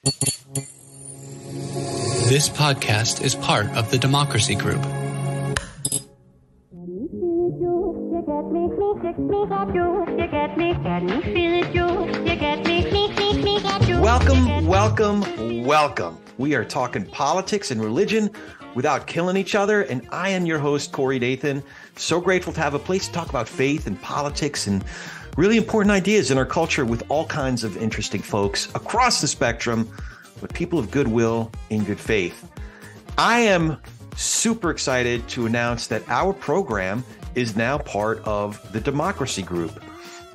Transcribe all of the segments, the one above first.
This podcast is part of the Democracy Group. Welcome. We are talking politics and religion without killing each other, and I am your host, Corey Nathan. So grateful to have a place to talk about faith and politics and really important ideas in our culture with all kinds of interesting folks across the spectrum, but people of goodwill in good faith. I am super excited to announce that our program is now part of the Democracy Group,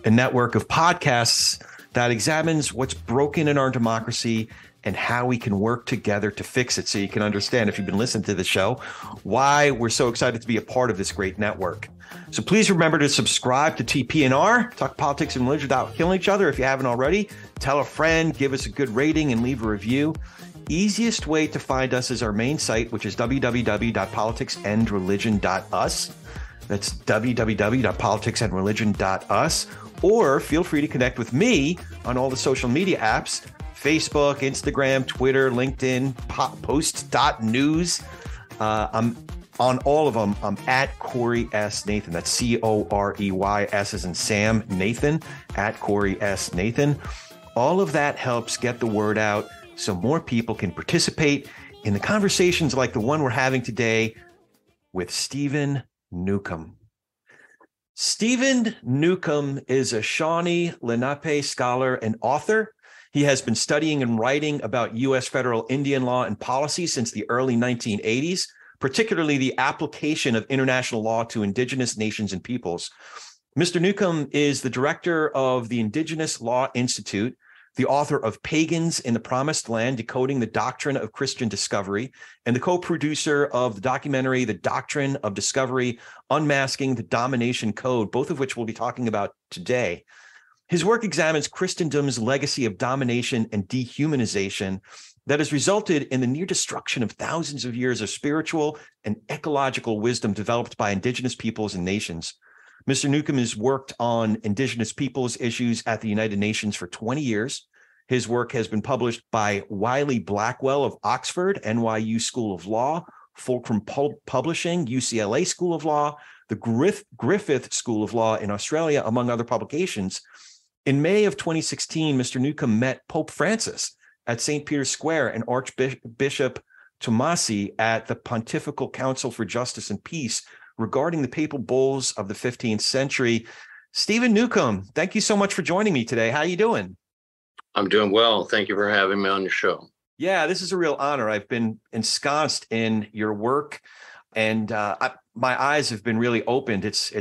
a network of podcasts that examines what's broken in our democracy and how we can work together to fix it. So you can understand, if you've been listening to the show, why we're so excited to be a part of this great network. So please remember to subscribe to TP&R, talk politics and religion without killing each other if you haven't already. Tell a friend, give us a good rating, and leave a review. Easiest way to find us is our main site, which is www.politicsandreligion.us. That's www.politicsandreligion.us. Or feel free to connect with me on all the social media apps, Facebook, Instagram, Twitter, LinkedIn, post.news. I'm on all of them. I'm at Corey S. Nathan. That's Corey, S as in Sam, Nathan, at Corey S. Nathan. All of that helps get the word out so more people can participate in the conversations like the one we're having today with Stephen Newcomb. Stephen Newcomb is a Shawnee-Lenape scholar and author. He has been studying and writing about U.S. federal Indian law and policy since the early 1980s, particularly the application of international law to indigenous nations and peoples. Mr. Newcomb is the director of the Indigenous Law Institute, the author of Pagans in the Promised Land, Decoding the Doctrine of Christian Discovery, and the co-producer of the documentary, The Doctrine of Discovery, Unmasking the Domination Code, both of which we'll be talking about today. His work examines Christendom's legacy of domination and dehumanization that has resulted in the near destruction of thousands of years of spiritual and ecological wisdom developed by indigenous peoples and nations. Mr. Newcomb has worked on indigenous peoples issues at the United Nations for 20 years. His work has been published by Wiley Blackwell of Oxford, NYU School of Law, Fulcrum Publishing, UCLA School of Law, the Griffith School of Law in Australia, among other publications. In May of 2016, Mr. Newcomb met Pope Francis at St. Peter's Square and Archbishop Tomasi at the Pontifical Council for Justice and Peace regarding the papal bulls of the 15th century. Stephen Newcomb, thank you so much for joining me today. How are you doing? I'm doing well. Thank you for having me on your show. Yeah, this is a real honor. I've been ensconced in your work, and my eyes have been really opened. It's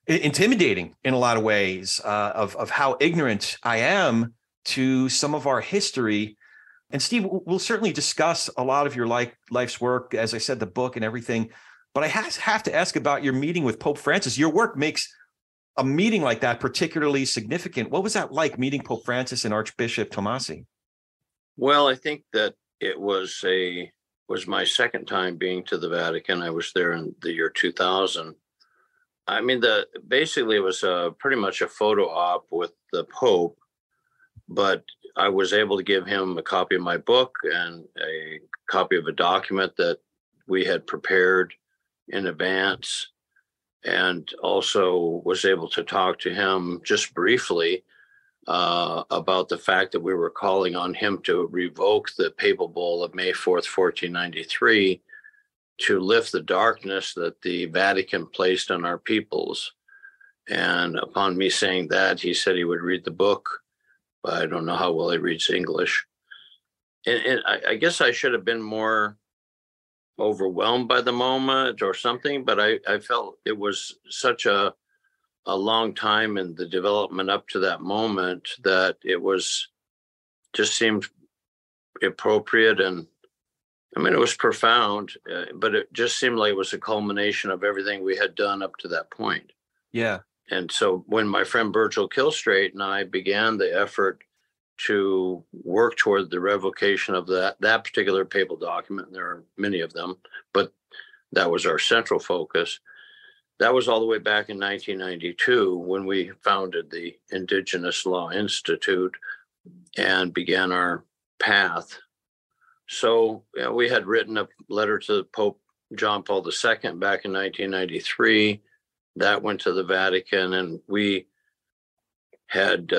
intimidating in a lot of ways of how ignorant I am to some of our history. And Steve, we'll certainly discuss a lot of your life's work, as I said, the book and everything. But I have to ask about your meeting with Pope Francis. Your work makes a meeting like that particularly significant. What was that like, meeting Pope Francis and Archbishop Tomasi? Well, I think that it was my second time being to the Vatican. I was there in the year 2000. I mean, basically it was pretty much a photo op with the Pope, but I was able to give him a copy of my book and a copy of a document that we had prepared in advance, and also was able to talk to him just briefly about the fact that we were calling on him to revoke the papal bull of May 4th, 1493, to lift the darkness that the Vatican placed on our peoples. And upon me saying that, he said he would read the book, but I don't know how well he reads English. And I guess I should have been more overwhelmed by the moment or something, but I felt it was such a long time in the development up to that moment that it was just seemed appropriate. And I mean, it was profound, but it just seemed like it was a culmination of everything we had done up to that point. Yeah. And so when my friend Virgil Killstraight and I began the effort to work toward the revocation of that particular papal document, and there are many of them, but that was our central focus. That was all the way back in 1992 when we founded the Indigenous Law Institute, and began our path. So we had written a letter to Pope John Paul II back in 1993. That went to the Vatican, and we had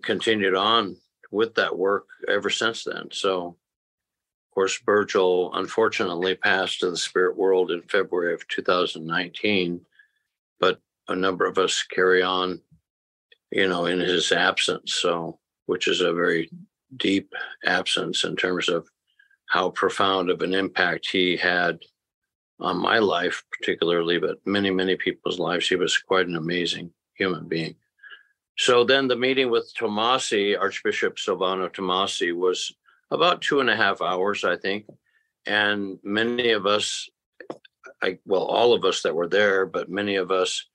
continued on with that work ever since then. So, of course, Virgil unfortunately passed to the spirit world in February of 2019, but a number of us carry on, in his absence. So, which is a very deep absence in terms of how profound of an impact he had on my life, particularly, but many, many people's lives. He was quite an amazing human being. So then the meeting with Tomasi, Archbishop Silvano Tomasi, was about 2.5 hours, I think. And many of us, all of us that were there, but many of us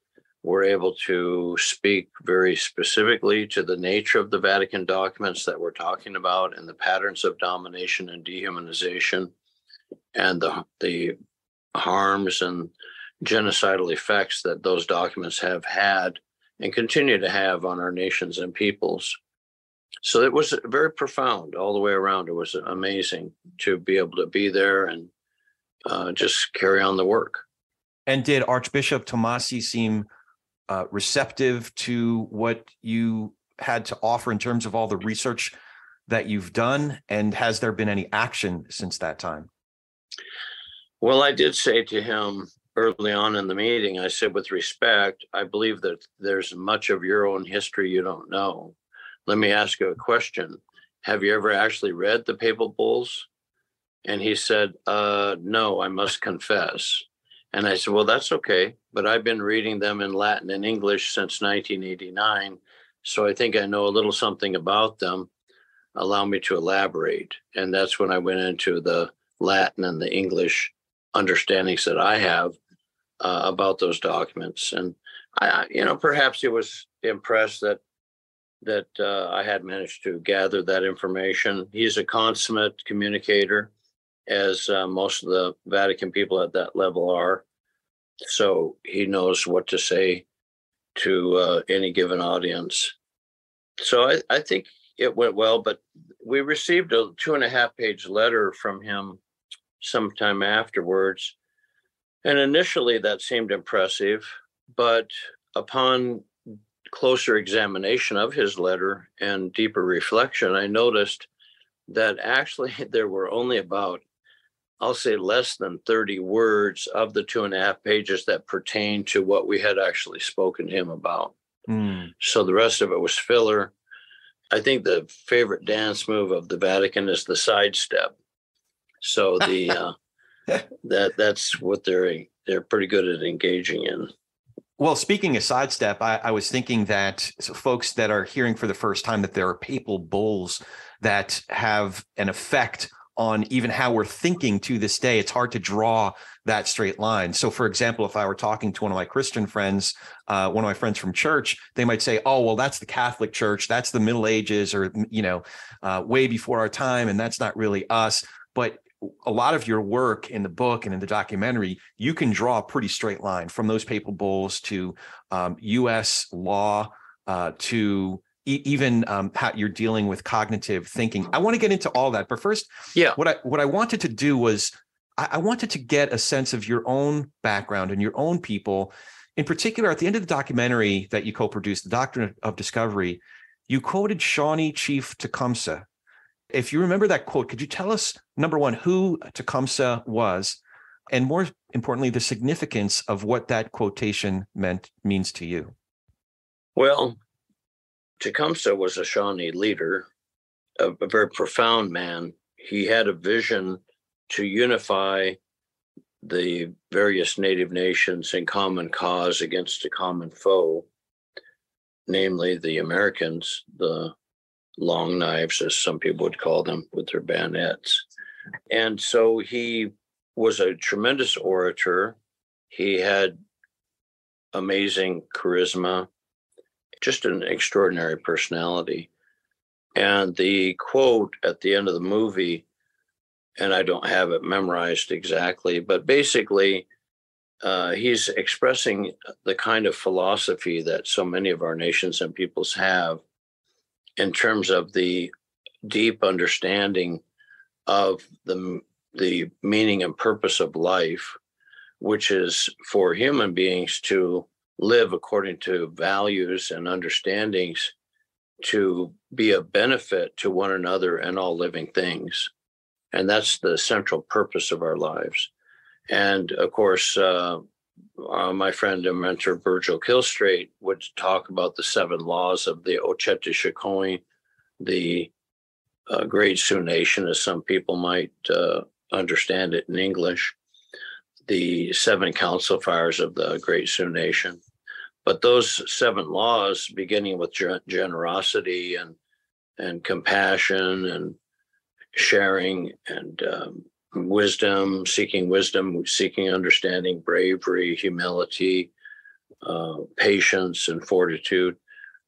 were able to speak very specifically to the nature of the Vatican documents that we're talking about and the patterns of domination and dehumanization and the harms and genocidal effects that those documents have had and continue to have on our nations and peoples. So it was very profound all the way around. It was amazing to be able to be there and just carry on the work. And did Archbishop Tomasi seem receptive to what you had to offer in terms of all the research that you've done? And has there been any action since that time? Well, I did say to him early on in the meeting, I said, with respect, I believe that there's much of your own history you don't know. Let me ask you a question. Have you ever actually read the papal bulls? And he said, no, I must confess. And I said, well, that's okay, but I've been reading them in Latin and English since 1989, so I think I know a little something about them. Allow me to elaborate. And that's when I went into the Latin and the English understandings that I have about those documents. And perhaps he was impressed that I had managed to gather that information. He's a consummate communicator, as most of the Vatican people at that level are. So he knows what to say to any given audience. So I think it went well, but we received a 2.5-page letter from him sometime afterwards. And initially that seemed impressive, but upon closer examination of his letter and deeper reflection, I noticed that actually there were only about, I'll say, less than 30 words of the 2.5 pages that pertain to what we had actually spoken to him about. So the rest of it was filler. I think the favorite dance move of the Vatican is the sidestep. So that's what they're pretty good at engaging in. Well, speaking of sidestep, I was thinking that folks that are hearing for the first time that there are papal bulls that have an effect on even how we're thinking to this day. It's hard to draw that straight line. So, for example, if I were talking to one of my Christian friends, one of my friends from church, they might say, oh, well, that's the Catholic Church. That's the Middle Ages, or, way before our time. And that's not really us. But a lot of your work in the book and in the documentary, you can draw a pretty straight line from those papal bulls to U.S. law to even how you're dealing with cognitive thinking. I want to get into all that, but first, what I wanted to do was I wanted to get a sense of your own background and your own people. In particular, at the end of the documentary that you co-produced, The Doctrine of Discovery, you quoted Shawnee Chief Tecumseh. If you remember that quote, could you tell us, number one, who Tecumseh was, and more importantly, the significance of what that quotation means to you? Well, Tecumseh was a Shawnee leader, a very profound man. He had a vision to unify the various Native nations in common cause against a common foe, namely the Americans, the long knives, as some people would call them, with their bayonets. And so he was a tremendous orator. He had amazing charisma, just an extraordinary personality. And the quote at the end of the movie, and I don't have it memorized exactly, but basically he's expressing the kind of philosophy that so many of our nations and peoples have. in terms of the deep understanding of the meaning and purpose of life, which is for human beings to live according to values and understandings to be a benefit to one another and all living things. And that's the central purpose of our lives. And of course, my friend and mentor Virgil Killstraight would talk about the 7 laws of the Oceti-Sakowin, the Great Sioux Nation, as some people might understand it in English, the 7 council fires of the Great Sioux Nation. But those 7 laws, beginning with generosity and compassion and sharing and wisdom, seeking understanding, bravery, humility, patience, and fortitude.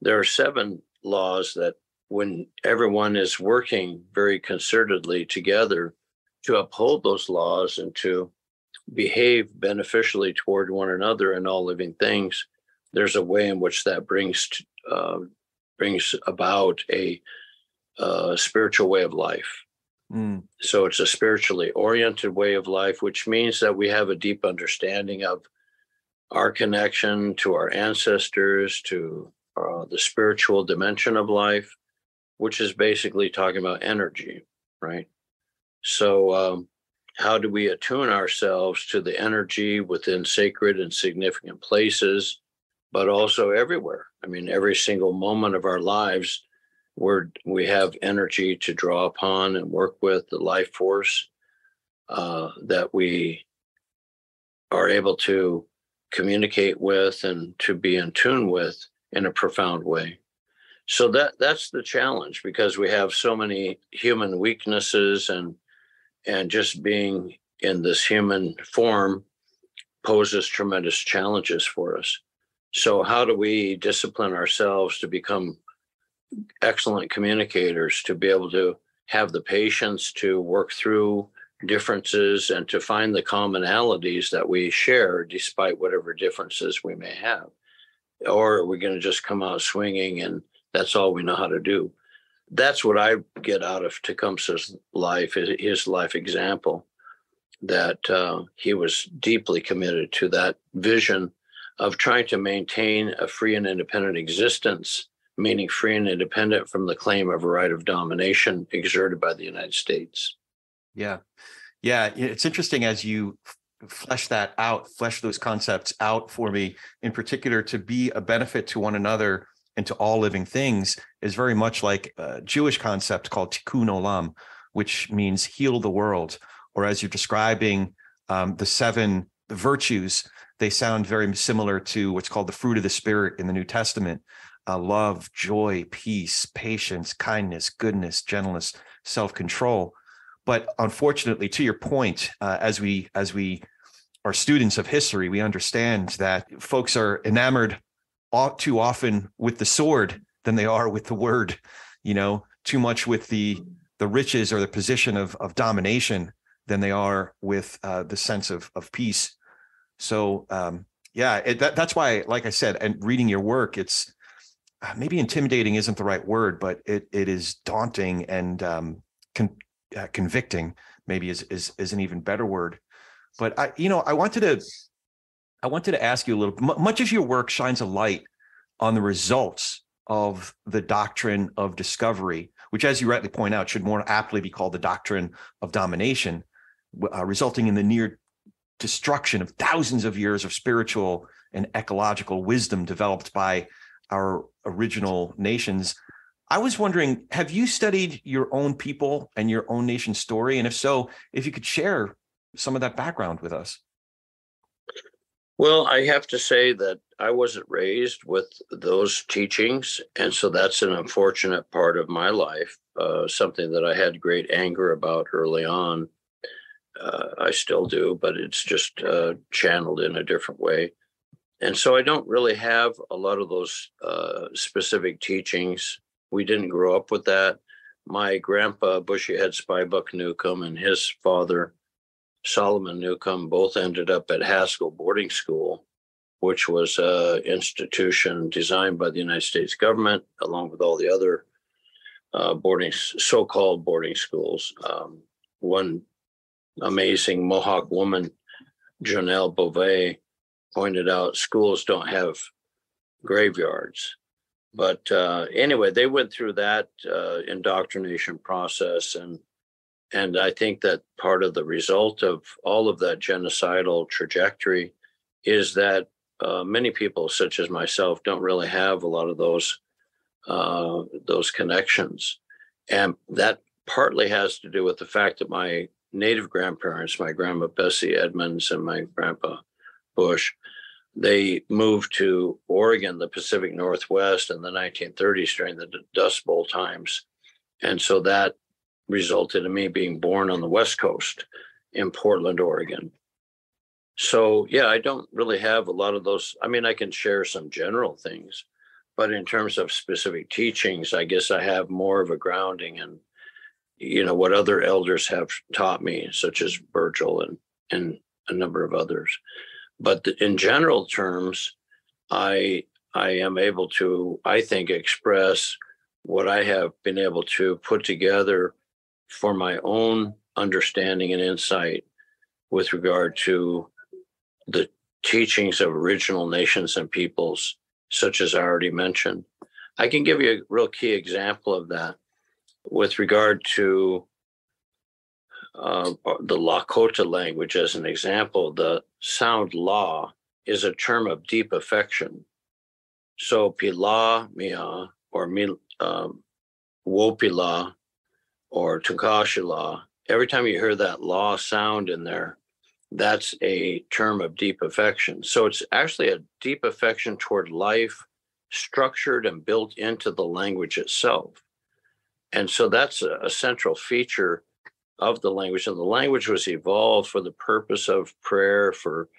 There are 7 laws that when everyone is working very concertedly together to uphold those laws and to behave beneficially toward one another and all living things, there's a way in which that brings about a spiritual way of life. So it's a spiritually oriented way of life, which means that we have a deep understanding of our connection to our ancestors, to the spiritual dimension of life, which is basically talking about energy, right? So how do we attune ourselves to the energy within sacred and significant places, but also everywhere? I mean, every single moment of our lives, we have energy to draw upon and work with, the life force that we are able to communicate with and to be in tune with in a profound way. So that's the challenge, because we have so many human weaknesses, and just being in this human form poses tremendous challenges for us. So how do we discipline ourselves to become excellent communicators, to be able to have the patience to work through differences and to find the commonalities that we share despite whatever differences we may have? Or are we going to just come out swinging and that's all we know how to do? That's what I get out of Tecumseh's life, his life example, that he was deeply committed to that vision of trying to maintain a free and independent existence, meaning free and independent from the claim of a right of domination exerted by the United States. Yeah. It's interesting as you flesh those concepts out for me, in particular, to be a benefit to one another and to all living things is very much like a Jewish concept called tikkun olam, which means heal the world. Or as you're describing the 7 virtues, they sound very similar to what's called the fruit of the Spirit in the New Testament. Love, joy, peace, patience, kindness, goodness, gentleness, self-control. But unfortunately, to your point, as we are students of history, we understand that folks are enamored too often with the sword than they are with the word, too much with the riches or the position of domination than they are with the sense of peace. So that's why, like I said, and reading your work, it's maybe intimidating isn't the right word, but it is daunting and convicting, maybe is an even better word. But I wanted to ask you a little. Much of your work shines a light on the results of the doctrine of discovery, which, as you rightly point out, should more aptly be called the doctrine of domination, resulting in the near destruction of thousands of years of spiritual and ecological wisdom developed by our original nations. I was wondering, have you studied your own people and your own nation's story? And if so, if you could share some of that background with us. Well, I have to say that I wasn't raised with those teachings. And so that's an unfortunate part of my life, something that I had great anger about early on. I still do, but it's just channeled in a different way. And so I don't really have a lot of those specific teachings. We didn't grow up with that. My grandpa, Bushyhead Spybuck Newcomb, and his father, Solomon Newcomb, both ended up at Haskell Boarding School, which was an institution designed by the United States government, along with all the other so-called boarding schools. One amazing Mohawk woman, Janelle Beauvais, pointed out schools don't have graveyards. But anyway, they went through that indoctrination process, and I think that part of the result of all of that genocidal trajectory is that many people, such as myself, don't really have a lot of those connections, and that partly has to do with the fact that my native grandparents, my grandma Bessie Edmonds and my grandpa Bush, they moved to Oregon, the Pacific Northwest, in the 1930s during the Dust Bowl times. And so that resulted in me being born on the West Coast in Portland, Oregon. So, yeah, I don't really have a lot of those. I mean, I can share some general things, but in terms of specific teachings, I guess I have more of a grounding in, what other elders have taught me, such as Virgil and a number of others. But in general terms, I am able to, I think, express what I have been able to put together for my own understanding and insight with regard to the teachings of original nations and peoples, such as I already mentioned. I can give you a real key example of that with regard to the Lakota language. As an example, the sound la is a term of deep affection. So pila mia or wopila or tukashila, every time you hear that la sound in there, that's a term of deep affection. So it's actually a deep affection toward life, structured and built into the language itself. And so that's a central feature of the language. And the language was evolved for the purpose of prayer, for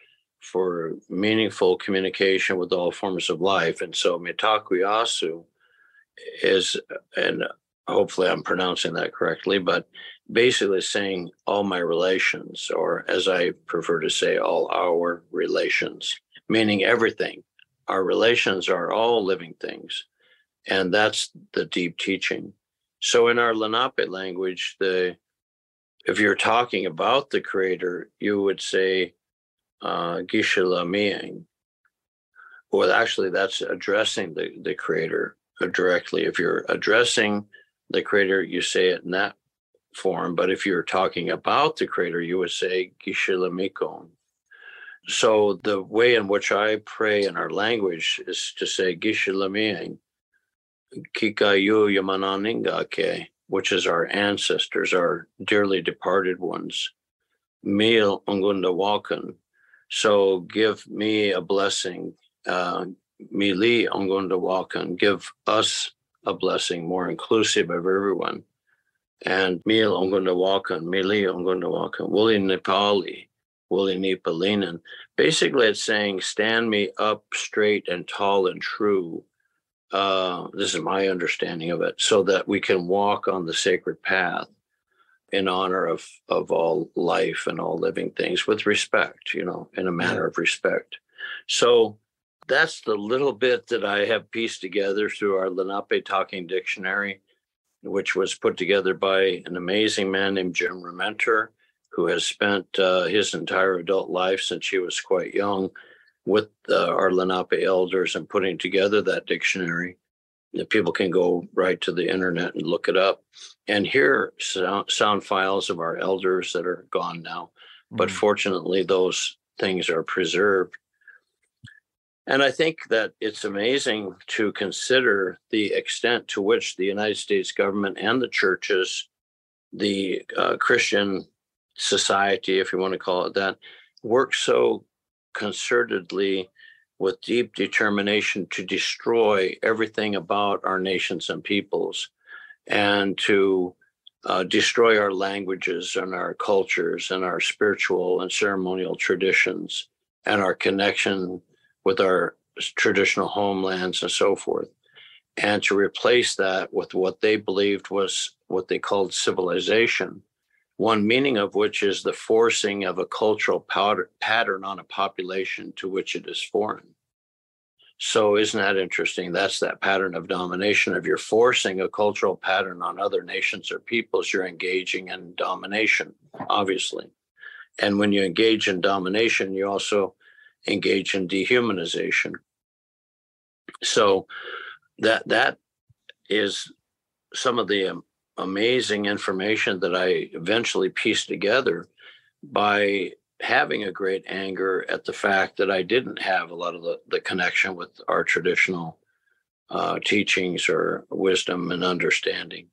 meaningful communication with all forms of life. And so mitakuyasu is, and hopefully I'm pronouncing that correctly, but basically saying all my relations, or as I prefer to say, all our relations, meaning everything. Our relations are all living things. And that's the deep teaching. So in our Lenape language, if you're talking about the Creator, you would say Gishela Miang. Well, actually, that's addressing the Creator directly. If you're addressing the Creator, you say it in that form. But if you're talking about the Creator, you would say Gishela Mikon. So the way in which I pray in our language is to say Gishela Miang, Kikayu Yamananingake, which is our ancestors, our dearly departed ones. Mil Ungunda Walken. So give me a blessing. Mili Ungunda Walken. Give us a blessing, more inclusive of everyone. And Mil Ungunda Walken, Mili Ungunda Walken, Wuli Nepali, Wuli Nepalinen. Basically, it's saying, stand me up straight and tall and true. This is my understanding of it, so that we can walk on the sacred path in honor of all life and all living things with respect, in a manner of respect. So that's the little bit that I have pieced together through our Lenape Talking Dictionary, which was put together by an amazing man named Jim Rementer, who has spent his entire adult life since he was quite young with our Lenape elders and putting together that dictionary. People can go right to the internet and look it up and hear sound files of our elders that are gone now. But fortunately, those things are preserved. And I think that it's amazing to consider the extent to which the United States government and the churches, the Christian society, if you want to call it that, work so concertedly with deep determination to destroy everything about our nations and peoples, and to destroy our languages and our cultures and our spiritual and ceremonial traditions and our connection with our traditional homelands and so forth, and to replace that with what they believed was what they called civilization, one meaning of which is the forcing of a cultural pattern on a population to which it is foreign. So isn't that interesting? That's that pattern of domination. If you're forcing a cultural pattern on other nations or peoples, you're engaging in domination, obviously. And when you engage in domination, you also engage in dehumanization. So that is some of the amazing information that I eventually pieced together by having a great anger at the fact that I didn't have a lot of the connection with our traditional teachings or wisdom and understanding.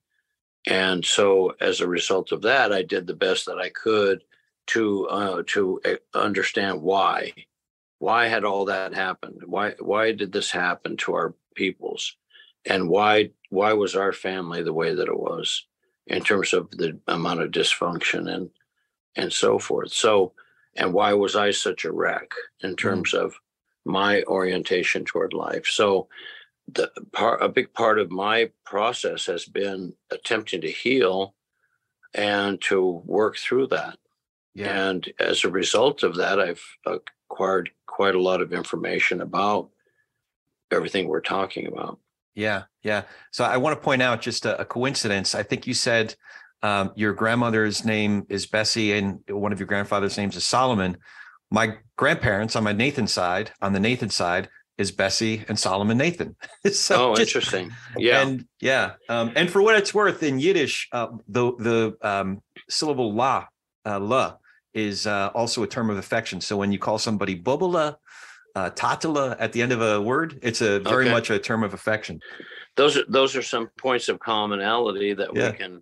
And so as a result of that, I did the best that I could to understand why had all that happened? Why did this happen to our peoples? And why was our family the way that it was in terms of the amount of dysfunction and so forth? So, and why was I such a wreck in terms of my orientation toward life? So a big part of my process has been attempting to heal and to work through that. Yeah. And as a result of that, I've acquired quite a lot of information about everything we're talking about. Yeah. Yeah. So I want to point out just a coincidence. I think you said your grandmother's name is Bessie and one of your grandfather's names is Solomon. My grandparents on the Nathan side is Bessie and Solomon Nathan. So interesting. Yeah. And and for what it's worth, in Yiddish, the syllable la is also a term of affection. So when you call somebody bubala, tatala at the end of a word, it's a very much a term of affection. Those are some points of commonality that we can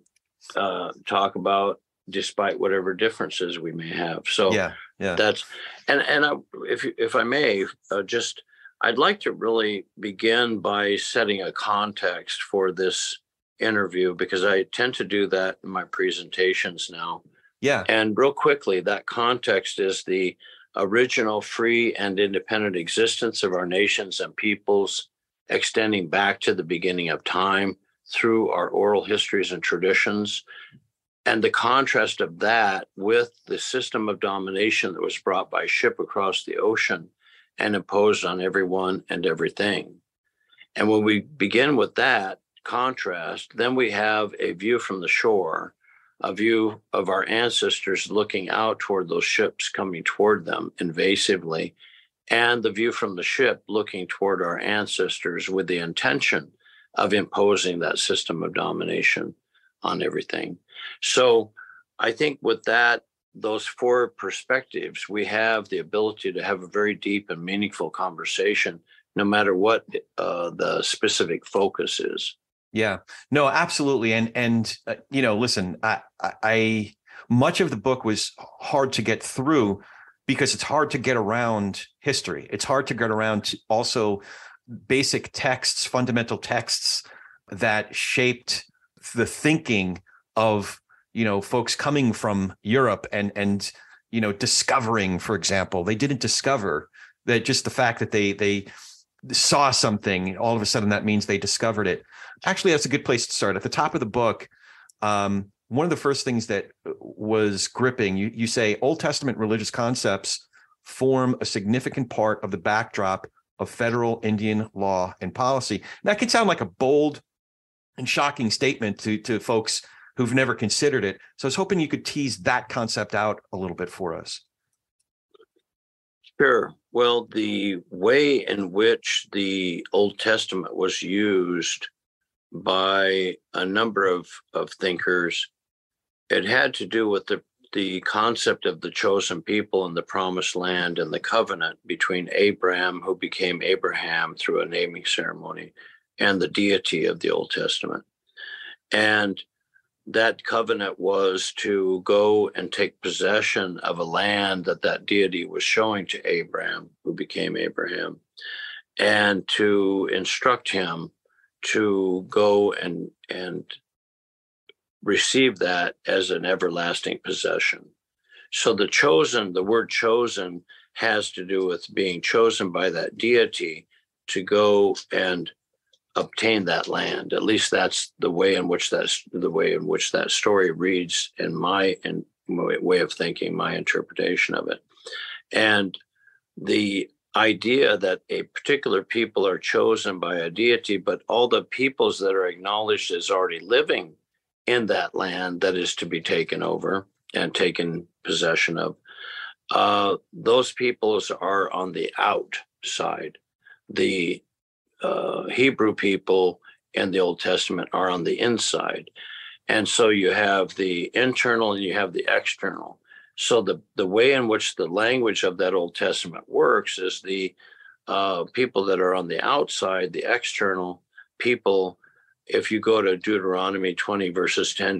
talk about, despite whatever differences we may have. So that's if I may, I'd like to really begin by setting a context for this interview, because I tend to do that in my presentations now. Yeah. And real quickly, that context is the original free and independent existence of our nations and peoples, extending back to the beginning of time through our oral histories and traditions. And the contrast of that with the system of domination that was brought by ship across the ocean and imposed on everyone and everything. And when we begin with that contrast, then we have a view from the shore, a view of our ancestors looking out toward those ships coming toward them invasively, and the view from the ship looking toward our ancestors with the intention of imposing that system of domination on everything. So I think with that, those four perspectives, we have the ability to have a very deep and meaningful conversation, no matter what the specific focus is. Yeah, no, absolutely. And listen, I much of the book was hard to get through because it's hard to get around history. It's hard to get around to also basic texts, fundamental texts that shaped the thinking of, folks coming from Europe and discovering, for example. They didn't discover that, just the fact that they saw something, all of a sudden that means they discovered it. Actually, that's a good place to start. At the top of the book, one of the first things that was gripping, you say Old Testament religious concepts form a significant part of the backdrop of federal Indian law and policy. And that could sound like a bold and shocking statement to folks who've never considered it. So I was hoping you could tease that concept out a little bit for us. Sure. Well, the way in which the Old Testament was used by a number of thinkers, it had to do with the concept of the chosen people and the promised land and the covenant between Abraham, who became Abraham through a naming ceremony, and the deity of the Old Testament. And that covenant was to go and take possession of a land that deity was showing to Abraham, who became Abraham, and to instruct him to go and receive that as an everlasting possession. So the word chosen has to do with being chosen by that deity to go and obtain that land. At least that's the way in which that story reads in my way of thinking, my interpretation of it. And the idea that a particular people are chosen by a deity, but all the peoples that are acknowledged as already living in that land that is to be taken over and taken possession of, those peoples are on the outside. The Hebrew people in the Old Testament are on the inside. And so you have the internal and you have the external. So the way in which the language of that Old Testament works is the people that are on the outside, the external people. If you go to Deuteronomy 20, verses 10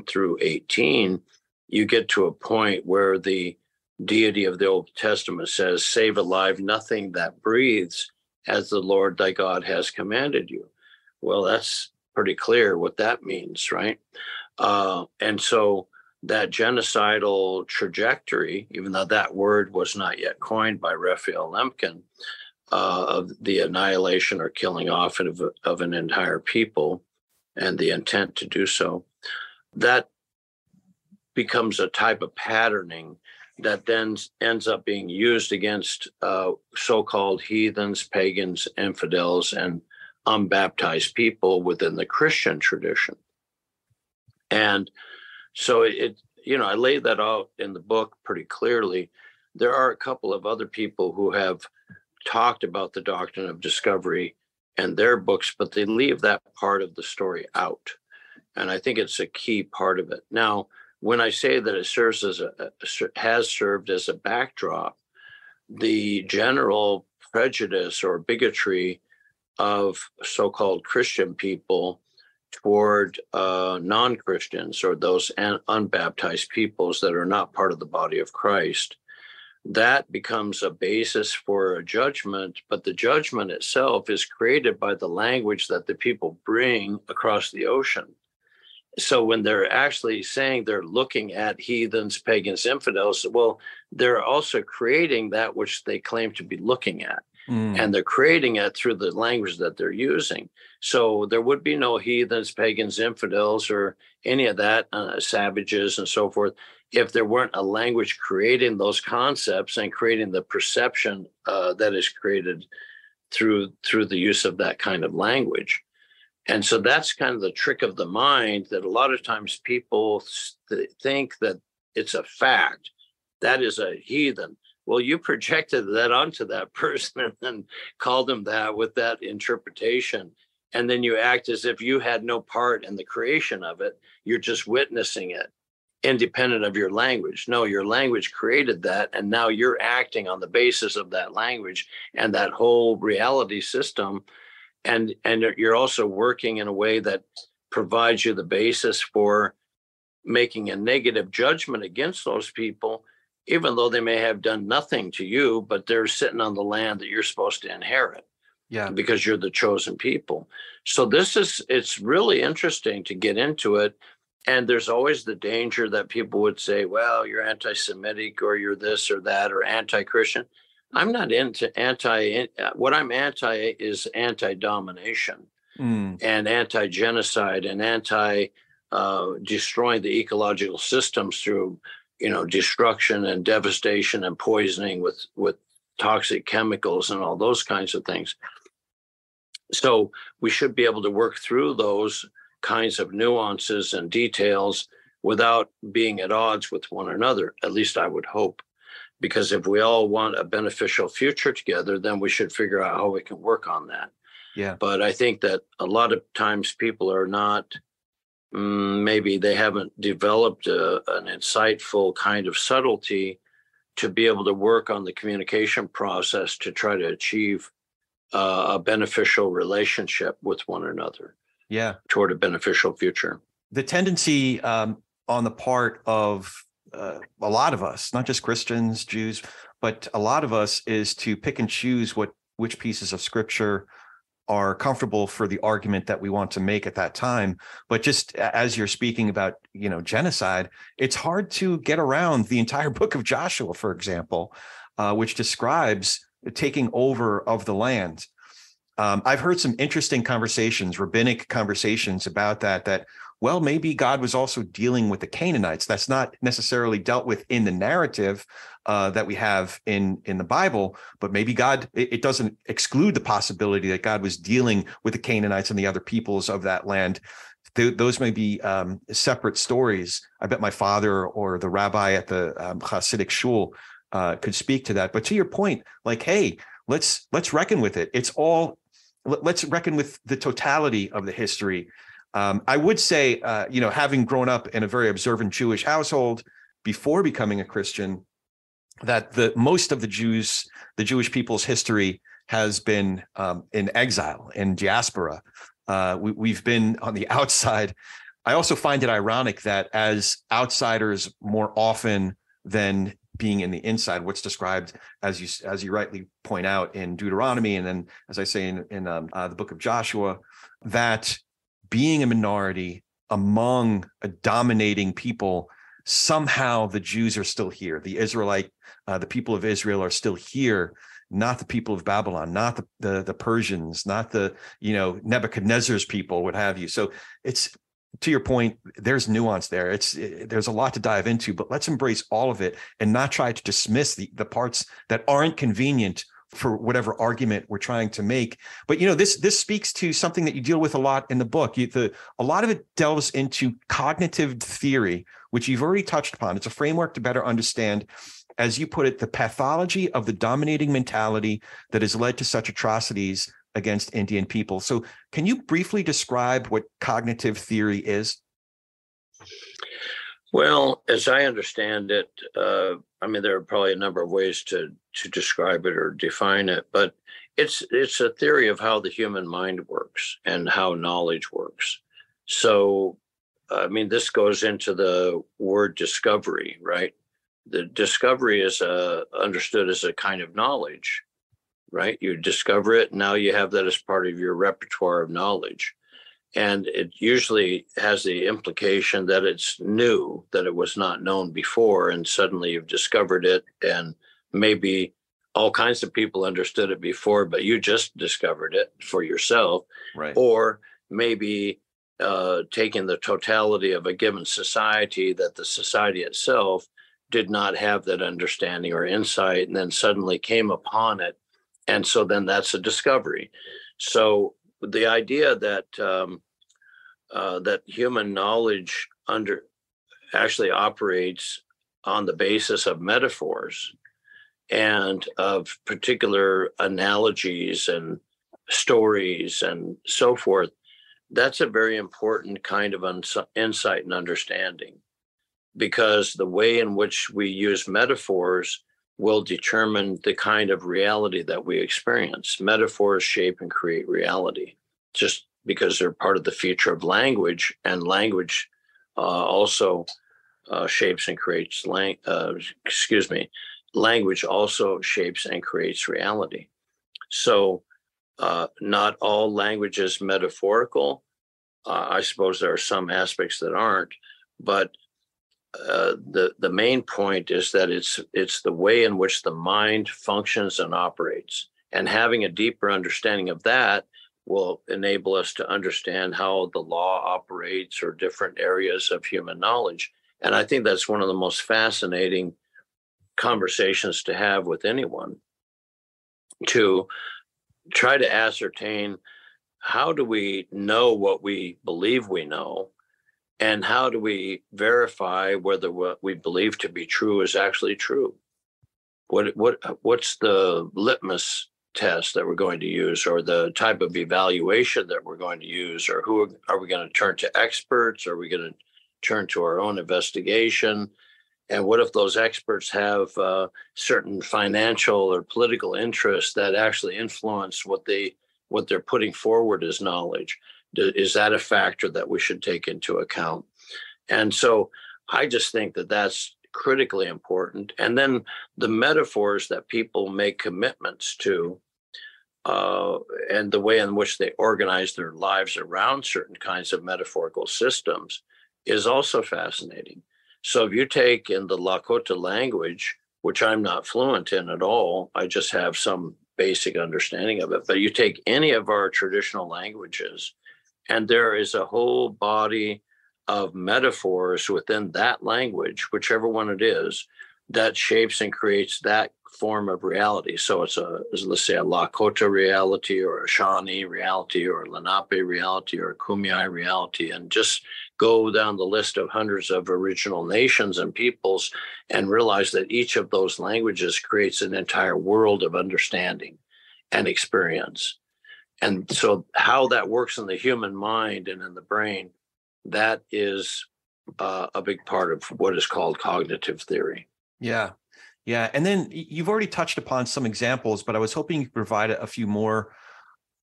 through 18, you get to a point where the deity of the Old Testament says, save alive nothing that breathes, as the Lord thy God has commanded you. Well, that's pretty clear what that means, right? And so that genocidal trajectory, even though that word was not yet coined by Raphael Lemkin, of the annihilation or killing off of an entire people and the intent to do so, that becomes a type of patterning that then ends up being used against so-called heathens, pagans, infidels, and unbaptized people within the Christian tradition. And so I laid that out in the book pretty clearly. There are a couple of other people who have talked about the doctrine of discovery in their books, but they leave that part of the story out. And I think it's a key part of it. Now, when I say that it has served as a backdrop, the general prejudice or bigotry of so-called Christian people toward non-Christians or those unbaptized peoples that are not part of the body of Christ, that becomes a basis for a judgment, but the judgment itself is created by the language that the people bring across the ocean. So when they're actually saying they're looking at heathens, pagans, infidels, well, they're also creating that which they claim to be looking at. And they're creating it through the language that they're using. So there would be no heathens, pagans, infidels, or any of that, savages and so forth, if there weren't a language creating those concepts and creating the perception that is created through the use of that kind of language. And so that's kind of the trick of the mind, that a lot of times people think that it's a fact. That is a heathen. Well, you projected that onto that person and called them that with that interpretation. And then you act as if you had no part in the creation of it. You're just witnessing it, independent of your language. No, your language created that. And now you're acting on the basis of that language and that whole reality system. And you're also working in a way that provides you the basis for making a negative judgment against those people, even though they may have done nothing to you, but they're sitting on the land that you're supposed to inherit. Yeah, because you're the chosen people. So it's really interesting to get into it. And there's always the danger that people would say, well, you're anti-Semitic, or you're this or that, or anti-Christian. I'm not into what I'm anti is anti-domination and anti-genocide and destroying the ecological systems through, destruction and devastation and poisoning with toxic chemicals and all those kinds of things. So we should be able to work through those kinds of nuances and details without being at odds with one another. At least I would hope. Because if we all want a beneficial future together, then we should figure out how we can work on that. Yeah. But I think that a lot of times people are not, maybe they haven't developed an insightful kind of subtlety to be able to work on the communication process to try to achieve a beneficial relationship with one another. Yeah. Toward a beneficial future. The tendency on the part of a lot of us, not just Christians, Jews, but a lot of us, is to pick and choose which pieces of scripture are comfortable for the argument that we want to make at that time. But just as you're speaking about, genocide, it's hard to get around the entire book of Joshua, for example, which describes taking over of the land. I've heard some interesting conversations, rabbinic conversations about that well, maybe God was also dealing with the Canaanites. That's not necessarily dealt with in the narrative that we have in the Bible, but maybe God, it doesn't exclude the possibility that God was dealing with the Canaanites and the other peoples of that land. Those may be separate stories. I bet my father or the rabbi at the Hasidic shul could speak to that. But to your point, like, hey, let's reckon with it. Let's reckon with the totality of the history. I would say, having grown up in a very observant Jewish household before becoming a Christian, that most of the Jewish people's history has been in exile, in diaspora. We've been on the outside. I also find it ironic that as outsiders more often than being in the inside, what's described as you rightly point out in Deuteronomy, and then as I say in the book of Joshua, that being a minority among a dominating people, somehow the Jews are still here. The people of Israel are still here, not the people of Babylon, not the Persians, not the Nebuchadnezzar's people, what have you. So it's, to your point, there's nuance there. There's a lot to dive into, but let's embrace all of it and not try to dismiss the parts that aren't convenient for whatever argument we're trying to make. But this speaks to something that you deal with a lot in the book. A lot of it delves into cognitive theory, which you've already touched upon. It's a framework to better understand, as you put it, the pathology of the dominating mentality that has led to such atrocities against Indian people. So can you briefly describe what cognitive theory is? Well, as I understand it, there are probably a number of ways to describe it or define it, but it's a theory of how the human mind works and how knowledge works. So, this goes into the word discovery, right? The discovery is understood as a kind of knowledge, right? You discover it, now you have that as part of your repertoire of knowledge. And it usually has the implication that it's new, that it was not known before, and suddenly you've discovered it, and maybe all kinds of people understood it before, but you just discovered it for yourself. Right. Or maybe taking the totality of a given society, that the society itself did not have that understanding or insight, and then suddenly came upon it. And so then that's a discovery. So the idea that that human knowledge actually operates on the basis of metaphors and of particular analogies and stories and so forth, that's a very important kind of insight and understanding, because the way in which we use metaphors will determine the kind of reality that we experience. Metaphors shape and create reality, just because they're part of the feature of language, and language also shapes and creates language also shapes and creates reality. So not all language is metaphorical. I suppose there are some aspects that aren't, but the main point is that it's the way in which the mind functions and operates, and having a deeper understanding of that will enable us to understand how the law operates, or different areas of human knowledge. And I think that's one of the most fascinating conversations to have with anyone, to try to ascertain, how do we know what we believe we know, and how do we verify whether what we believe to be true is actually true? What's the litmus test that we're going to use, or the type of evaluation that we're going to use, or who are we going to turn to? Experts? Are we going to turn to our own investigation? And what if those experts have certain financial or political interests that actually influence what they're putting forward as knowledge? Is that a factor that we should take into account? And so I just think that that's critically important. And then the metaphors that people make commitments to, and the way in which they organize their lives around certain kinds of metaphorical systems is also fascinating. So if you take in the Lakota language, which I'm not fluent in at all, I just have some basic understanding of it, but you take any of our traditional languages, and there is a whole body of metaphors within that language, whichever one it is, that shapes and creates that form of reality. So it's let's say a Lakota reality, or a Shawnee reality, or a Lenape reality, or a Kumeyaay reality, and just go down the list of hundreds of original nations and peoples and realize that each of those languages creates an entire world of understanding and experience. And so how that works in the human mind and in the brain, that is a big part of what is called cognitive theory. Yeah. Yeah. And then you've already touched upon some examples, but I was hoping you could provide a few more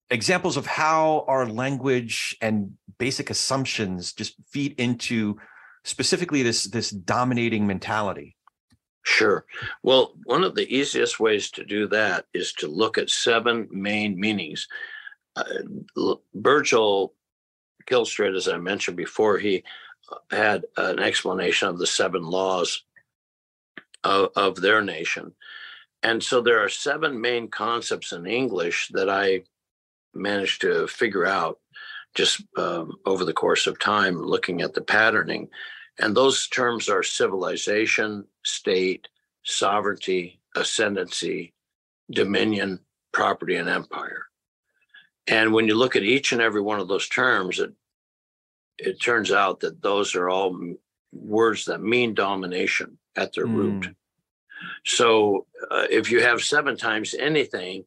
examples of how our language and basic assumptions just feed into specifically this dominating mentality. Sure. Well, one of the easiest ways to do that is to look at 7 main meanings. Virgil Gilstrate, as I mentioned before, he had an explanation of the 7 laws of their nation. And so there are 7 main concepts in English that I managed to figure out just over the course of time, looking at the patterning. And those terms are civilization, state, sovereignty, ascendancy, dominion, property, and empire. And when you look at each and every one of those terms, it turns out that those are all words that mean domination at their root. So if you have 7 times anything,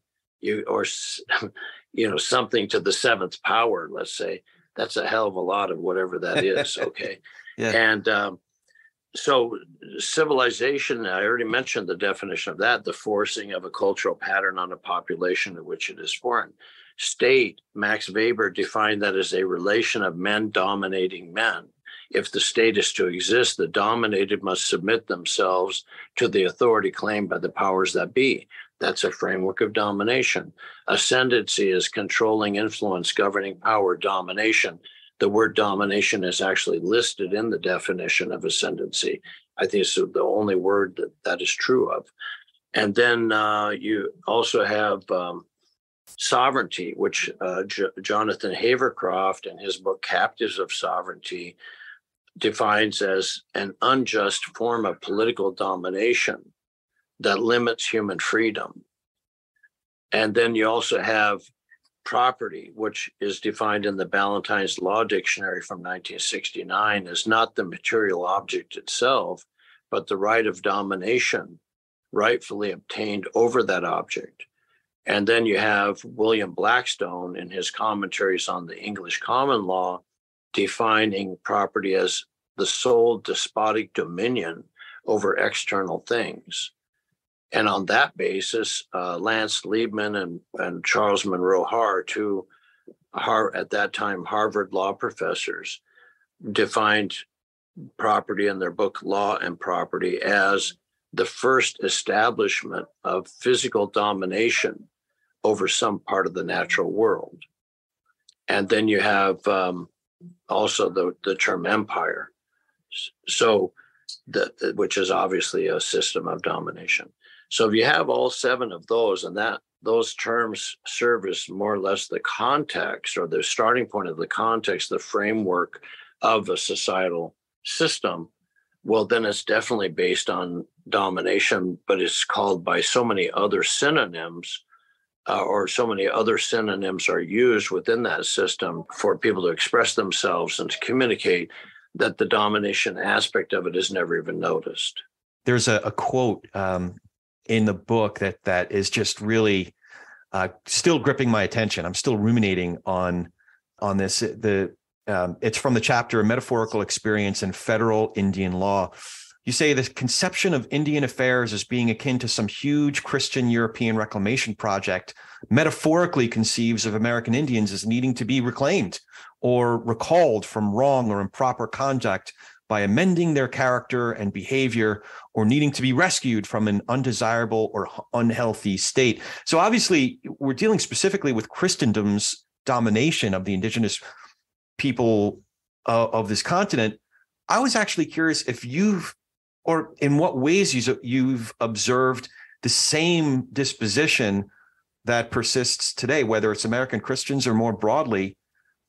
something to the 7th power, let's say, that's a hell of a lot of whatever that is. Okay. Yeah. And so civilization, I already mentioned the definition of that, the forcing of a cultural pattern on a population of which it is foreign. State, Max Weber defined that as a relation of men dominating men. If the state is to exist, the dominated must submit themselves to the authority claimed by the powers that be. That's a framework of domination. Ascendancy is controlling influence, governing power, domination. The word domination is actually listed in the definition of ascendancy. I think it's the only word that is true of. And then you also have sovereignty, which Jonathan Havercroft in his book Captives of Sovereignty defines as an unjust form of political domination that limits human freedom. And then you also have property, which is defined in the Ballantyne's Law Dictionary from 1969 as not the material object itself, but the right of domination rightfully obtained over that object. And then you have William Blackstone in his commentaries on the English common law defining property as the sole despotic dominion over external things. And on that basis, Lance Liebman and Charles Monroe Haar, two at that time Harvard law professors, defined property in their book Law and Property as the first establishment of physical domination over some part of the natural world. And then you have also the term empire, so which is obviously a system of domination. So if you have all 7 of those, and those terms serve as more or less the context or the starting point of the context, the framework of a societal system, well, then it's definitely based on domination, but it's called by so many other synonyms, or so many other synonyms are used within that system for people to express themselves and to communicate, that the domination aspect of it is never even noticed. There's a quote in the book that is just really still gripping my attention. I'm still ruminating on this. It's from the chapter A Metaphorical Experience in Federal Indian Law. You say the conception of Indian affairs as being akin to some huge Christian European reclamation project metaphorically conceives of American Indians as needing to be reclaimed or recalled from wrong or improper conduct by amending their character and behavior, or needing to be rescued from an undesirable or unhealthy state. So obviously, we're dealing specifically with Christendom's domination of the indigenous people of this continent. I was actually curious if or in what ways you've observed the same disposition that persists today, whether it's American Christians or more broadly,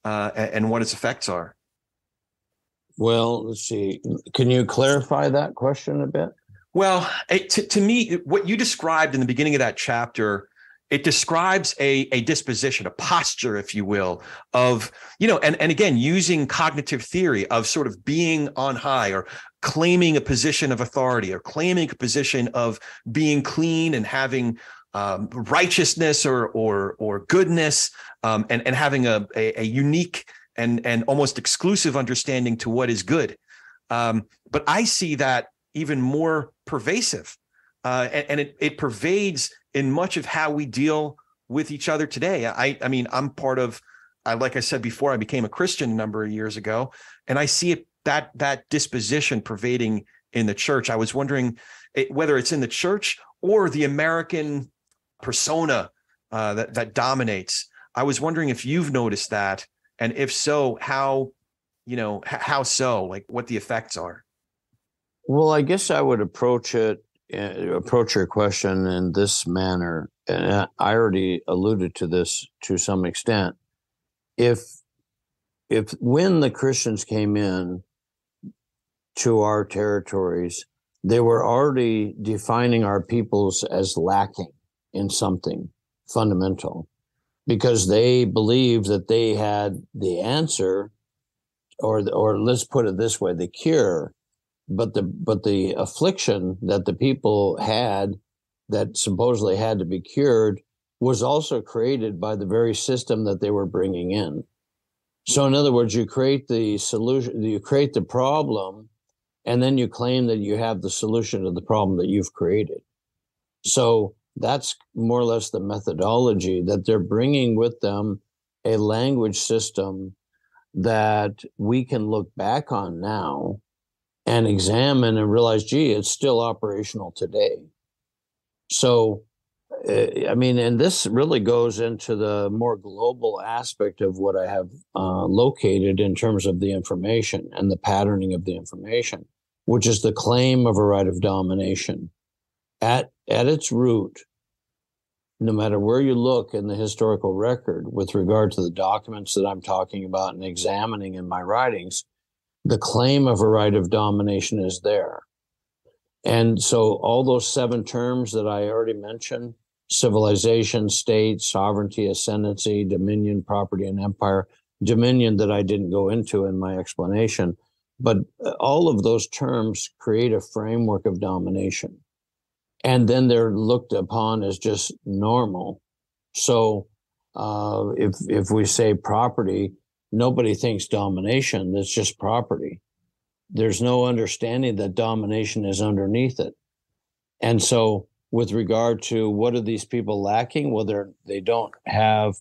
and what its effects are. Well, let's see. Can you clarify that question a bit? Well, to me, what you described in the beginning of that chapter, it describes a disposition, a posture, if you will, of, and again, using cognitive theory of sort of being on high or claiming a position of authority or claiming a position of being clean and having righteousness or goodness, and having a unique and almost exclusive understanding to what is good. But I see that even more pervasive, and it pervades in much of how we deal with each other today. I mean, I'm part of, like I said before, I became a Christian a number of years ago, and I see it, that disposition pervading in the church. I was wondering whether it's in the church or the American persona that dominates. I was wondering if you've noticed that, and if so, how so, like what the effects are. Well, I guess I would approach your question in this manner, and I already alluded to this to some extent. If when the Christians came in to our territories, they were already defining our peoples as lacking in something fundamental, because they believed that they had the answer, or let's put it this way, the cure. But the affliction that the people had, that supposedly had to be cured, was also created by the very system that they were bringing in. So in other words, you create the solution, you create the problem, and then you claim that you have the solution to the problem that you've created. So that's more or less the methodology, that they're bringing with them a language system that we can look back on now and examine and realize, gee, it's still operational today. So, I mean, and this really goes into the more global aspect of what I have located in terms of the information and the patterning of the information, which is the claim of a right of domination. At its root, no matter where you look in the historical record with regard to the documents that I'm talking about and examining in my writings, the claim of a right of domination is there. And so all those 7 terms that I already mentioned, civilization, state, sovereignty, ascendancy, dominion, property, and empire, dominion that I didn't go into in my explanation, but all of those terms create a framework of domination. And then they're looked upon as just normal. So if we say property, nobody thinks domination, that's just property. There's no understanding that domination is underneath it. And so with regard to what are these people lacking? Well, they don't have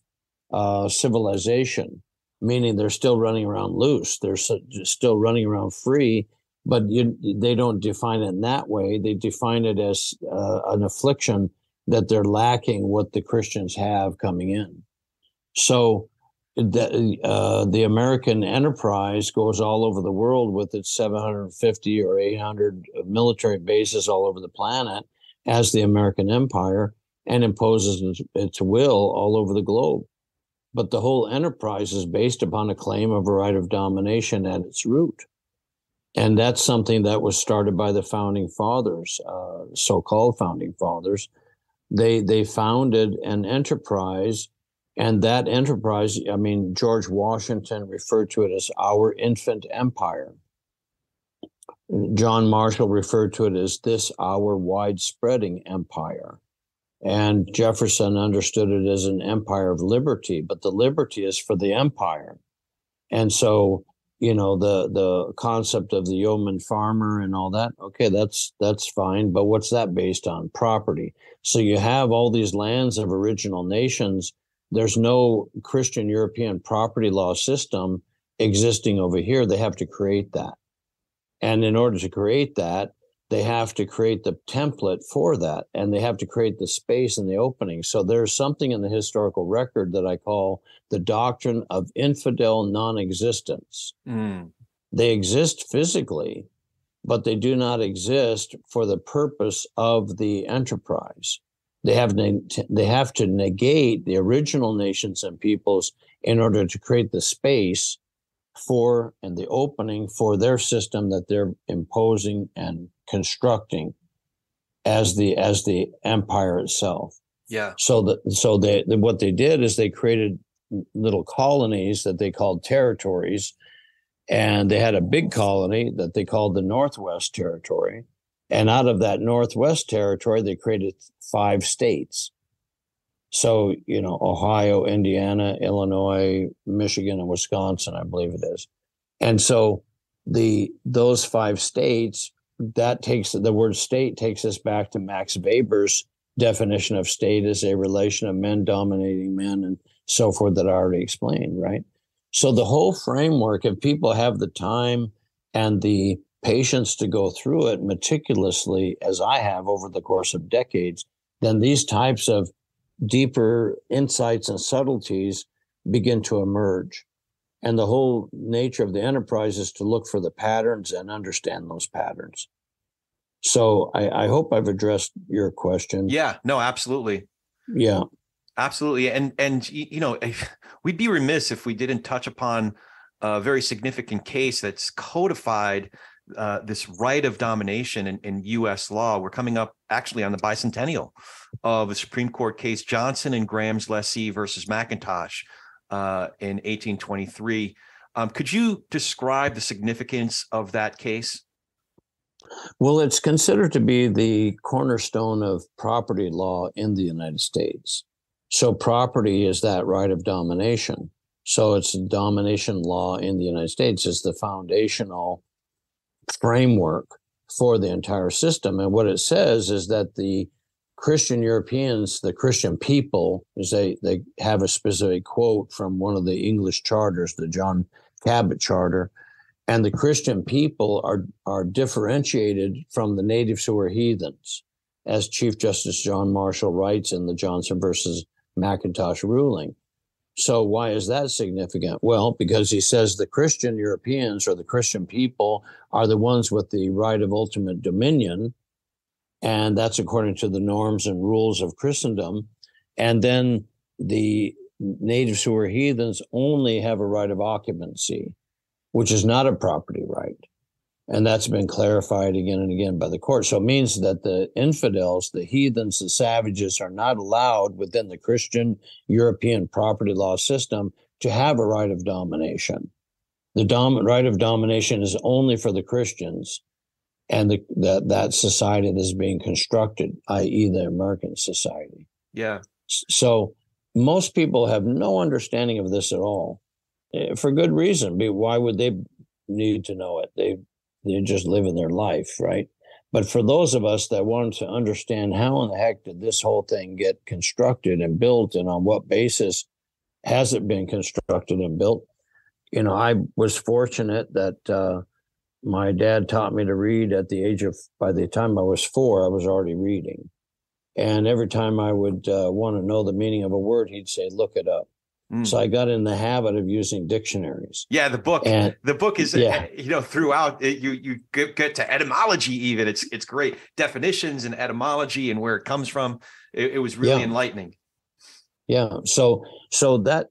civilization, meaning they're still running around loose. They're still running around free, but they don't define it in that way. They define it as an affliction that they're lacking what the Christians have coming in. So the American enterprise goes all over the world with its 750 or 800 military bases all over the planet as the American empire, and imposes its will all over the globe. But the whole enterprise is based upon a claim of a right of domination at its root. And that's something that was started by the founding fathers, so-called founding fathers. They founded an enterprise, and that enterprise, I mean, George Washington referred to it as our infant empire. John Marshall referred to it as this our wide-spreading empire. And Jefferson understood it as an empire of liberty, but the liberty is for the empire. And so, you know, the concept of the yeoman farmer and all that, okay, that's fine, but what's that based on? Property. So you have all these lands of original nations. There's no Christian European property law system existing over here. They have to create that. And in order to create that, they have to create the template for that, and they have to create the space and the opening. So there's something in the historical record that I call the doctrine of infidel non-existence. They exist physically, but they do not exist for the purpose of the enterprise. They have to negate the original nations and peoples in order to create the space for and the opening for their system that they're imposing and constructing as the empire itself. Yeah. So what they did is they created little colonies that they called territories, and they had a big colony that they called the Northwest Territory. And out of that Northwest Territory, they created 5 states. So, Ohio, Indiana, Illinois, Michigan, and Wisconsin, I believe it is. And so those 5 states, the word state takes us back to Max Weber's definition of state as a relation of men dominating men and so forth that I already explained, right? So the whole framework, if people have the time and the patience to go through it meticulously, as I have over the course of decades, then these types of deeper insights and subtleties begin to emerge. And the whole nature of the enterprise is to look for the patterns and understand those patterns. So I hope I've addressed your question. Yeah, no, absolutely. Yeah. Absolutely. And we'd be remiss if we didn't touch upon a very significant case that's codified this right of domination in U.S. law. We're coming up actually on the bicentennial of a Supreme Court case, Johnson and Graham's Lessee versus McIntosh in 1823. Could you describe the significance of that case? Well, it's considered to be the cornerstone of property law in the United States. So property is that right of domination. So it's domination law in the United States is the foundational framework for the entire system. And what it says is that the Christian Europeans, the Christian people, they have a specific quote from one of the English charters, the John Cabot Charter, and the Christian people are differentiated from the natives who are heathens, as Chief Justice John Marshall writes in the Johnson versus McIntosh ruling. So why is that significant? Well, because he says the Christian Europeans or the Christian people are the ones with the right of ultimate dominion, and that's according to the norms and rules of Christendom. And then the natives who are heathens only have a right of occupancy, which is not a property right. And that's been clarified again and again by the court. So it means that the infidels, the heathens, the savages are not allowed within the Christian European property law system to have a right of domination. The right of domination is only for the Christians and that society that is being constructed, i.e. the American society. Yeah. So most people have no understanding of this at all, for good reason. Why would they need to know it? They're just living their life, right? But for those of us that wanted to understand how in the heck did this whole thing get constructed and built, and on what basis has it been constructed and built? I was fortunate that my dad taught me to read by the time I was 4, I was already reading. And every time I would want to know the meaning of a word, he'd say, look it up. So I got in the habit of using dictionaries. Yeah, the book is, throughout you get to etymology even. It's great. Definitions and etymology and where it comes from. It was really enlightening. Yeah. So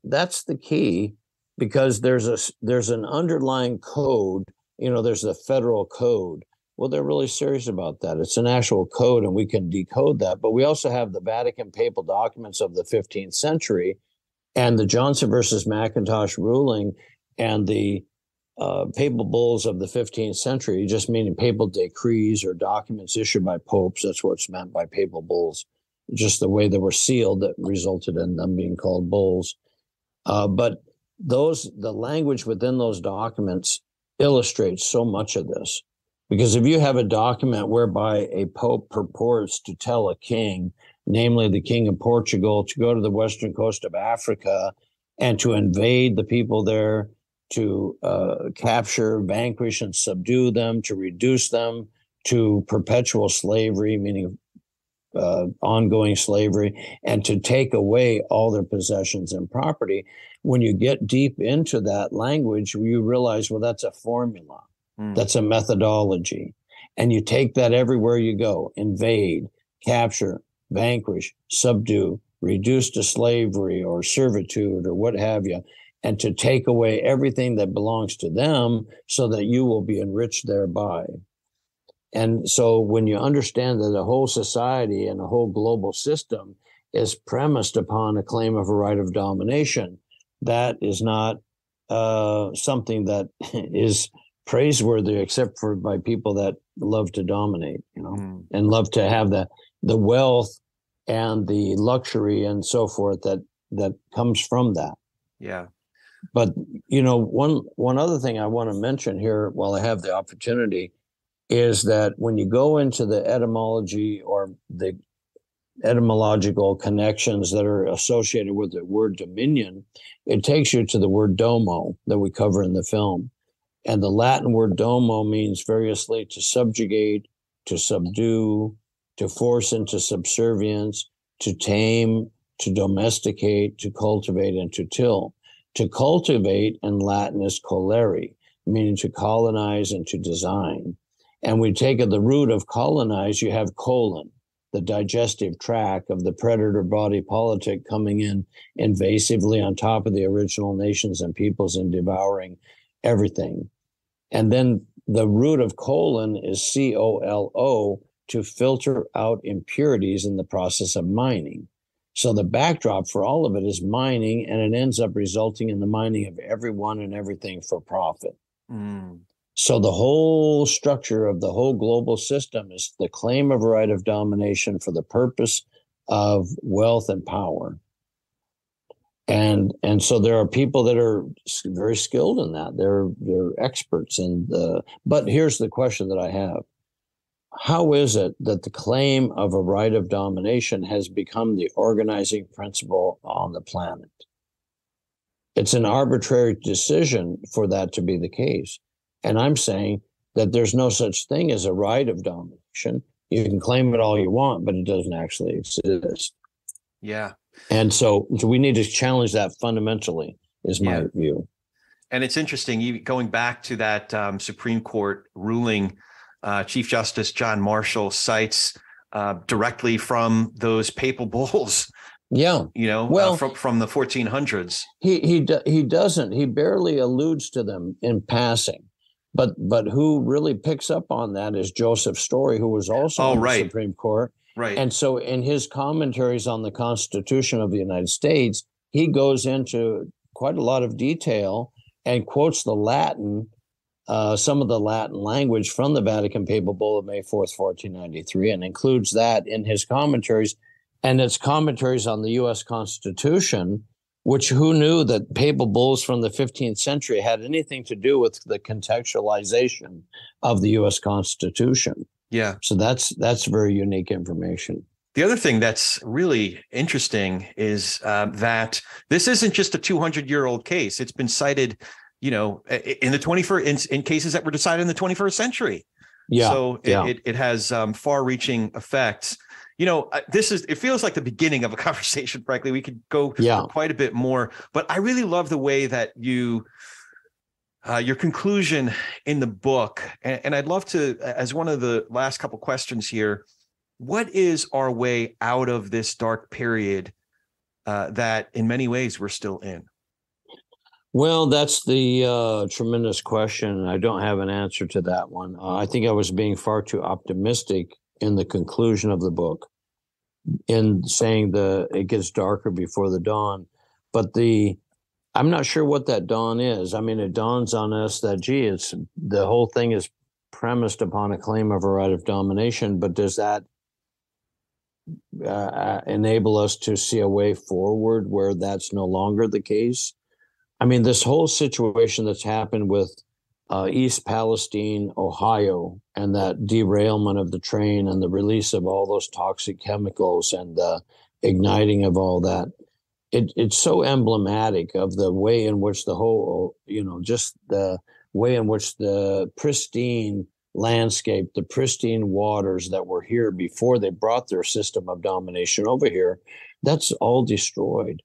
that's the key, because there's an underlying code. There's the federal code. Well, they're really serious about that. It's an actual code and we can decode that. But we also have the Vatican papal documents of the 15th century, and the Johnson versus McIntosh ruling, and the papal bulls of the 15th century, just meaning papal decrees or documents issued by popes. That's what's meant by papal bulls, just the way they were sealed that resulted in them being called bulls. But the language within those documents illustrates so much of this. Because if you have a document whereby a pope purports to tell a king, namely the King of Portugal, to go to the western coast of Africa and to invade the people there, to capture, vanquish, and subdue them, to reduce them to perpetual slavery, meaning ongoing slavery, and to take away all their possessions and property. When you get deep into that language, you realize, well, that's a formula. That's a methodology. And you take that everywhere you go: invade, capture, vanquish, subdue, reduce to slavery or servitude or what have you. and to take away everything that belongs to them so that you will be enriched thereby. And so when you understand that a whole society and a whole global system is premised upon a claim of a right of domination, that is not something that is praiseworthy except for by people that love to dominate, and love to have the wealth and the luxury and so forth that comes from that. Yeah. But, one other thing I want to mention here while I have the opportunity is that when you go into the etymology or the etymological connections that are associated with the word dominion, it takes you to the word domo that we cover in the film. And the Latin word domo means variously to subjugate, to subdue, to force into subservience, to tame, to domesticate, to cultivate, and to till. To cultivate in Latin is colere, meaning to colonize and to design. And we take the root of colonize, you have colon, the digestive tract of the predator body politic coming in invasively on top of the original nations and peoples and devouring everything. And then the root of colon is COLO, to filter out impurities in the process of mining. So the backdrop for all of it is mining, and it ends up resulting in the mining of everyone and everything for profit. So the whole structure of the whole global system is the claim of a right of domination for the purpose of wealth and power. And so there are people that are very skilled in that. They're experts in but here's the question that I have. How is it that the claim of a right of domination has become the organizing principle on the planet? It's an arbitrary decision for that to be the case. And I'm saying that there's no such thing as a right of domination. You can claim it all you want, but it doesn't actually exist. Yeah. And so we need to challenge that fundamentally, is my view. And it's interesting, going back to that Supreme Court ruling, Chief Justice John Marshall cites directly from those papal bulls. Yeah. From the 1400s. He doesn't. He barely alludes to them in passing. But who really picks up on that is Joseph Story, who was also on the Supreme Court. Right. And so in his commentaries on the Constitution of the United States, he goes into quite a lot of detail and quotes the Latin, some of the Latin language from the Vatican Papal Bull of May 4th, 1493, and includes that in his commentaries. And it's commentaries on the U.S. Constitution, which who knew that papal bulls from the 15th century had anything to do with the contextualization of the U.S. Constitution. Yeah. So that's very unique information. The other thing that's really interesting is that this isn't just a 200-year-old case. It's been cited, in the 21st in cases that were decided in the 21st century. Yeah. So it has far-reaching effects. It feels like the beginning of a conversation. Frankly, we could go for quite a bit more, but I really love the way that your conclusion in the book, and I'd love to, as one of the last couple questions here, what is our way out of this dark period that in many ways we're still in? Well, that's the tremendous question. I don't have an answer to that one. I think I was being far too optimistic in the conclusion of the book in saying it gets darker before the dawn. But I'm not sure what that dawn is. I mean, it dawns on us that, the whole thing is premised upon a claim of a right of domination, but does that enable us to see a way forward where that's no longer the case? I mean, this whole situation that's happened with East Palestine, Ohio, and that derailment of the train and the release of all those toxic chemicals and the igniting of all that, it's so emblematic of the way in which the whole, just the way in which the pristine landscape, the pristine waters that were here before they brought their system of domination over here, that's all destroyed.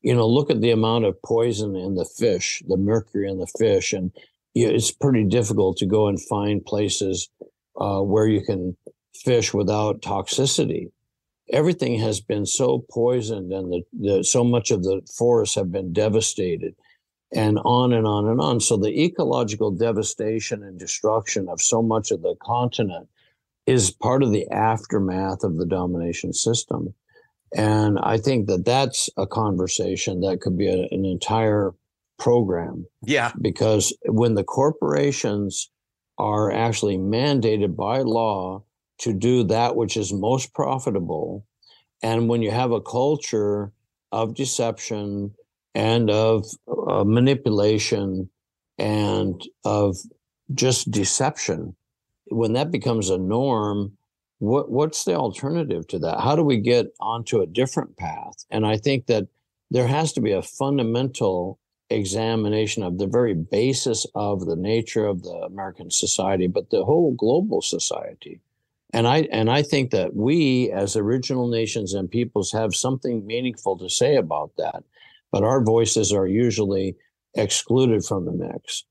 Look at the amount of poison in the fish, the mercury in the fish, and it's pretty difficult to go and find places where you can fish without toxicity. Everything has been so poisoned, and so much of the forests have been devastated. and on and on and on. So the ecological devastation and destruction of so much of the continent is part of the aftermath of the domination system. And I think that that's a conversation that could be an entire program. Yeah. Because when the corporations are actually mandated by law to do that which is most profitable, and when you have a culture of deception and of manipulation and of just deception, when that becomes a norm, what's the alternative to that? How do we get onto a different path? And I think that there has to be a fundamental examination of the very basis of the nature of the American society, but the whole global society. And I think that we, as original nations and peoples, have something meaningful to say about that. But our voices are usually excluded from the mix.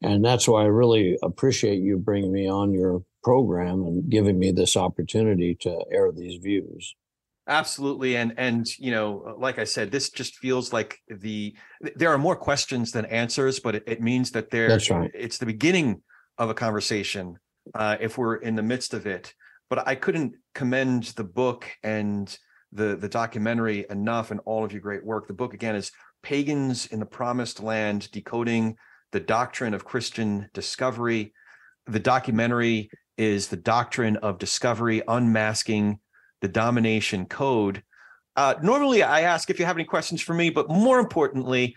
And that's why I really appreciate you bringing me on your program and giving me this opportunity to air these views. Absolutely. And you know, like I said, this just feels like there are more questions than answers, but it means that That's right. It's the beginning of a conversation if we're in the midst of it. But I couldn't commend the book and the documentary enough, and all of your great work. The book, again, is Pagans in the Promised Land, Decoding the Doctrine of Christian Discovery. The documentary is The Doctrine of Discovery, Unmasking the Domination Code. Normally, I ask if you have any questions for me, but more importantly,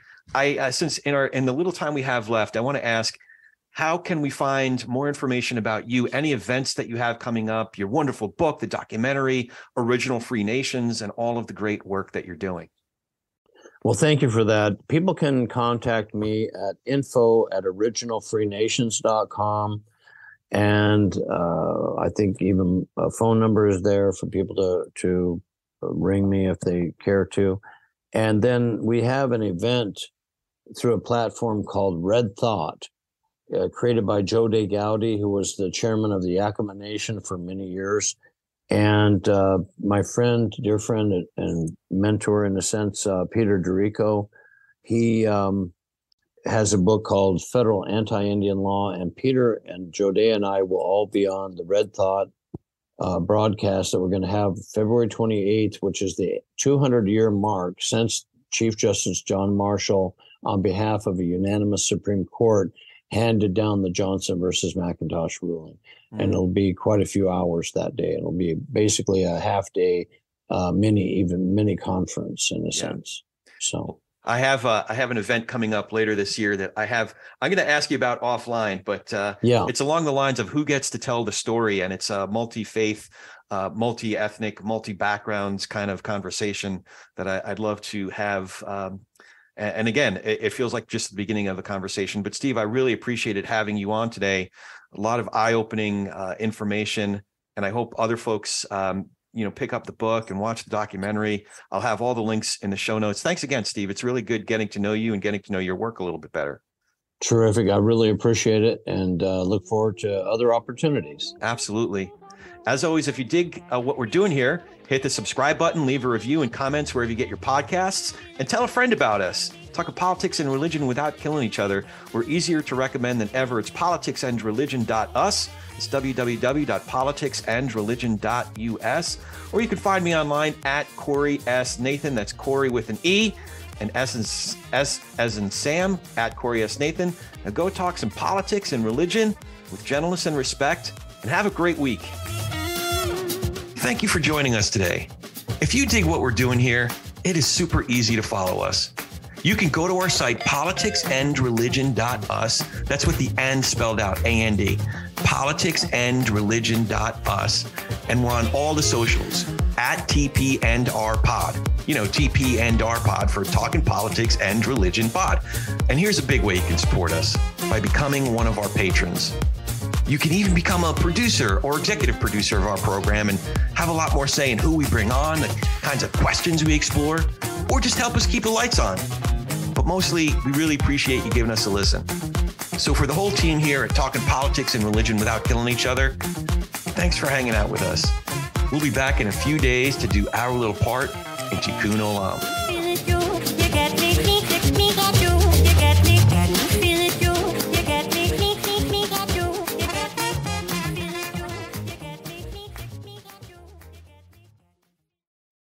since in the little time we have left, I want to ask, how can we find more information about you, any events that you have coming up, your wonderful book, the documentary, Original Free Nations, and all of the great work that you're doing? Well, thank you for that. People can contact me at info@originalfreenations.com. And I think even a phone number is there for people to ring me if they care to. And then we have an event through a platform called Red Thought, created by Joe De Gaudi, who was the chairman of the Yakama Nation for many years. And my friend, dear friend and mentor in a sense, Peter Dorico, he has a book called Federal Anti-Indian Law, and Peter and Joe De and I will all be on the Red Thought broadcast that we're going to have February 28th, which is the 200-year mark since Chief Justice John Marshall, on behalf of a unanimous Supreme Court, handed down the Johnson versus McIntosh ruling. And it'll be quite a few hours that day. It'll be basically a half-day mini conference in a sense. So I have an event coming up later this year that I'm going to ask you about offline, but it's along the lines of who gets to tell the story, and it's a multi-faith, multi-ethnic, multi-backgrounds kind of conversation that I'd love to have. And again, it feels like just the beginning of the conversation. But Steve, I really appreciated having you on today. A lot of eye-opening information, and I hope other folks pick up the book and watch the documentary. I'll have all the links in the show notes. Thanks again, Steve. It's really good getting to know you and getting to know your work a little bit better. Terrific. I really appreciate it, and look forward to other opportunities. Absolutely. As always, if you dig what we're doing here, hit the subscribe button, leave a review and comments wherever you get your podcasts, and tell a friend about us. Talking politics and religion without killing each other. We're easier to recommend than ever. It's politicsandreligion.us. It's www.politicsandreligion.us. Or you can find me online at Corey S. Nathan. That's Corey with an E, and S as in Sam, at Corey S. Nathan. Now go talk some politics and religion with gentleness and respect, and have a great week. Thank you for joining us today. If you dig what we're doing here, it is super easy to follow us. You can go to our site, politicsandreligion.us. That's with the "and" spelled out, A-N-D. Politicsandreligion.us. And we're on all the socials, at TP&R Pod. You know, TP&R Pod for Talking Politics and Religion Pod. And here's a big way you can support us, by becoming one of our patrons. You can even become a producer or executive producer of our program and have a lot more say in who we bring on, the kinds of questions we explore, or just help us keep the lights on. But mostly, we really appreciate you giving us a listen. So for the whole team here at Talking Politics and Religion Without Killing Each Other, thanks for hanging out with us. We'll be back in a few days to do our little part in Tikkun Olam.